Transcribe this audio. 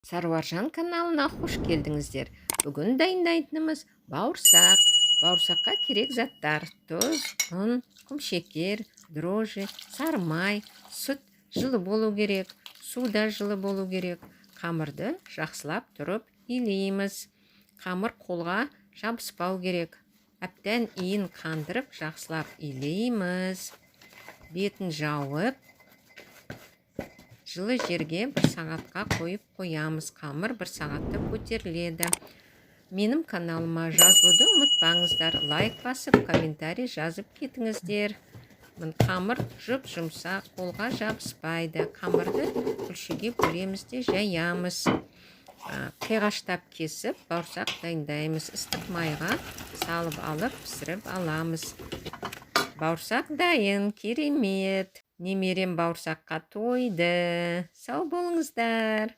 Сарваржан каналына хош келдіңіздер. Бүгін дайындайтынымыз бауырсақ. Бауырсаққа керек заттар: тұз, ұн, құмшекер, дрожжи, сары май, сүт жылы болу керек, суда жылы болу керек. Қамырды жақсылап тұрып илейміз. Қамыр қолға жабыспау керек. Әбден иін қандырып жақсылап илейміз. Бетін жауып, жылы жерге 1 сағатқа қойып қоямыз. Қамыр 1 сағатта көтеріледі. Менің каналыма жазуды ұмытпаңыздар. Лайк басып, комментарий жазып кетіңіздер. Қамыр жұп-жұмсақ, қолға жабыспайды. Қамырды күлшеге бөлеміз де жаямыз. Қиғаштап кесіп, бауырсақ дайындаймыз. Ыстық майға салып алып, пісіріп аламыз. Бауырсақ дайын, керемет. Немерем бауырсаққа тойды. Сау болыңыздар.